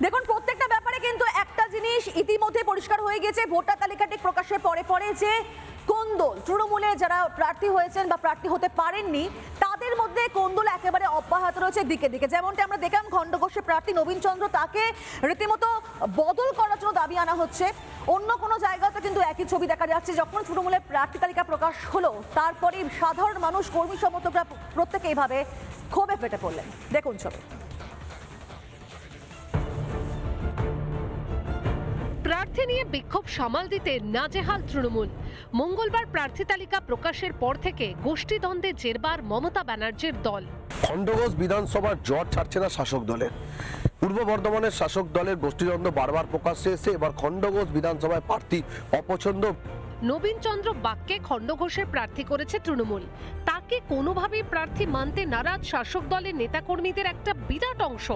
দেখুন, প্রত্যেকটা ব্যাপারে কিন্তু একটা জিনিস ইতিমধ্যে পরিষ্কার হয়ে গেছে ভোটার তালিকাটি প্রকাশের পরে পরে যে কোন্দল তৃণমূলে যারা প্রার্থী হয়েছেন বা প্রার্থী হতে পারেননি তাদের মধ্যে কোন্দল একেবারে অব্যাহত রয়েছে দিকে দিকে। যেমনটা আমরা দেখলাম খণ্ডঘোষের প্রার্থী নবীন চন্দ্র, তাকে রীতিমতো বদল করার জন্য দাবি আনা হচ্ছে। অন্য কোনো জায়গাতে কিন্তু একই ছবি দেখা যাচ্ছে। যখন তৃণমূলের প্রার্থী তালিকা প্রকাশ হলো তারপরে সাধারণ মানুষ, কর্মী সমর্থকরা প্রত্যেকে এইভাবে ক্ষোভে ফেটে পড়লেন। দেখুন ছবি। প্রার্থী নিয়ে বিক্ষোভ সামাল দিতে নাজেহাল তৃণমূল। মঙ্গলবার প্রার্থী তালিকা প্রকাশের পর থেকে গোষ্ঠীদ্বন্দ্বে জেরবার মমতা ব্যানার্জির দল। খণ্ডঘোষ বিধানসভার জট ছাড়ছে না শাসক দলের। পূর্ব বর্ধমানের শাসক দলের গোষ্ঠীদ্বন্দ্ব বারবার প্রকাশ্যে এসে এবার খণ্ডঘোষ বিধানসভায় প্রার্থী অপছন্দ। নবীন চন্দ্র বাক্যে খণ্ডঘোষের প্রার্থী করেছে তৃণমূল। তাকে কোনোভাবেই প্রার্থী মানতে নারাজ শাসক দলের নেতাকর্মীদের একটা বিরাট অংশ।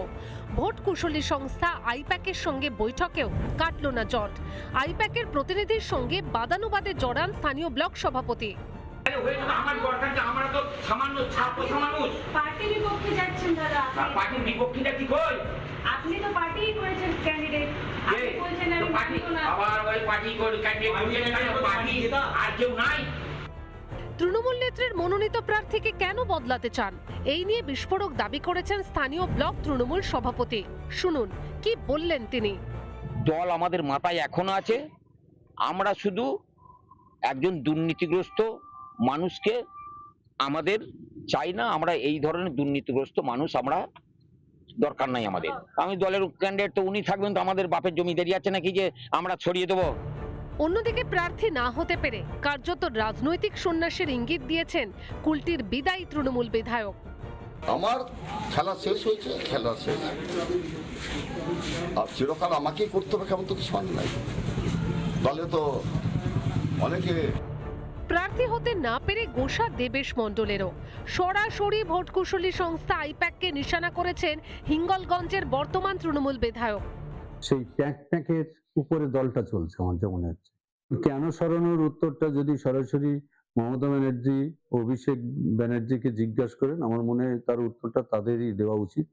ভোট কুশলী সংস্থা আইপ্যাকের সঙ্গে বৈঠকেও কাটল না জট। আইপ্যাকের প্রতিনিধির সঙ্গে বাদানুবাদে জড়ান স্থানীয় ব্লক সভাপতি। পার্টির বিপক্ষে যাচ্ছেন দাদা। পার্টির বিপক্ষীটা কি কই? আপনি তো পার্টিই করেছেন ক্যান্ডিডেট। আপনি বলছেন আমি পার্টি না। আবার ওই পার্টি করে ক্যান্ডিডেট পার্টি আর কেউ নাই। তৃণমূল নেত্রীর মনোনীত প্রার্থীকে কেন বদলাতে চান, এই নিয়ে বিস্ফোরক দাবি করেছেন স্থানীয় ব্লক তৃণমূল সভাপতি। শুনুন কি বললেন তিনি। দল আমাদের মাথায় এখনো আছে। আমরা শুধু একজন দুর্নীতিগ্রস্ত মানুষকে আমাদের চাই না। আমরা এই ধরনের দুর্নীতিগ্রস্ত মানুষ আমরা দরকার নাই আমাদের। আমি দলের ক্যান্ডিডেট তো উনি থাকবেন, তো আমাদের বাপের জমিদারি আছে নাকি যে আমরা ছড়িয়ে দেবো। অন্যদিকে প্রার্থী না হতে পেরে কার্যত রাজনৈতিক সন্ন্যাসের ইঙ্গিত দিয়েছেন কুলটির বিদায়ী তৃণমূল বিধায়ক। আমার খেলা শেষ হয়েছে, খেলা শেষ। আর চিরকাল আমাকেই করতে হবে কেমন তো কিছু মানে নাই। দলে তো অনেকে প্রার্থী হতে না পেরে গোসা দেবেশ মণ্ডলেরও সরাসরি ভোট কুশলী সংস্থা আইপ্যাককে নিশানা করেছেন হিঙ্গলগঞ্জের বর্তমান তৃণমূল বিধায়ক। সেই প্যাকের উপরে দলটা চলছে আমার যা মনে হচ্ছে। কেন সরানোর উত্তরটা যদি সরাসরি মমতা ব্যানার্জি, অভিষেক ব্যানার্জিকে জিজ্ঞাসা করেন, আমার মনে হয় তার উত্তরটা তাদেরই দেওয়া উচিত।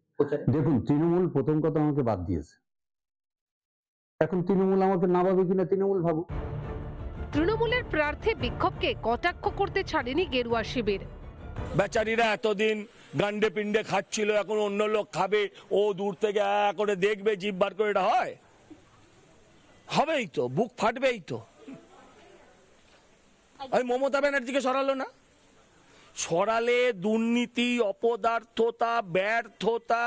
দেখুন, তৃণমূল প্রথম কথা আমাকে বাদ দিয়েছে। এখন তৃণমূল আমাকে না ভাবে কিনা তৃণমূল ভাবুক। তৃণমূলের প্রার্থী বিক্ষোভকে কটাক্ষ করতে ছাড়েনি গেরুয়া শিবির। বেচারিরা এতদিন গান্ডে পিণ্ডে খাচ্ছিল, এখন অন্য লোক খাবে, ও দূর থেকে করে দেখবে, জিভ বার করে। এটা হয়? হবেই তো, বুক ফাটবেই তো। আমি মমতা ব্যানার্জিকে সরালো না, সরালে দুর্নীতি, অপদার্থতা, ব্যর্থতা,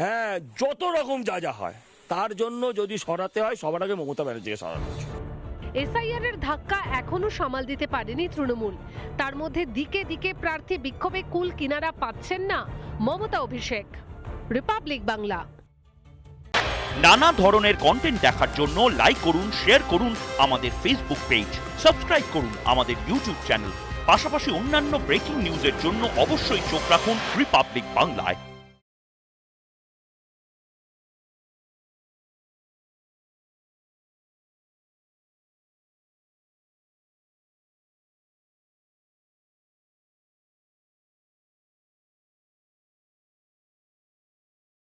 হ্যাঁ যত রকম যা যা হয়, তার জন্য যদি সরাতে হয় সবার আগে মমতা ব্যানার্জিকে সরানো উচিত। এসআইআর এর ধাক্কা এখনো সামাল দিতে পারেনি তৃণমূল। তার মধ্যে দিকে দিকে প্রার্থী বিক্ষোভে কুল কিনারা পাচ্ছেন না মমতা, অভিষেক। রিপাবলিক বাংলা। নানা ধরনের কন্টেন্ট দেখার জন্য লাইক করুন, শেয়ার করুন আমাদের ফেসবুক পেজ, সাবস্ক্রাইব করুন আমাদের ইউটিউব চ্যানেল। পাশাপাশি অন্যান্য ব্রেকিং নিউজের জন্য অবশ্যই চোখ রাখুন রিপাবলিক বাংলায়।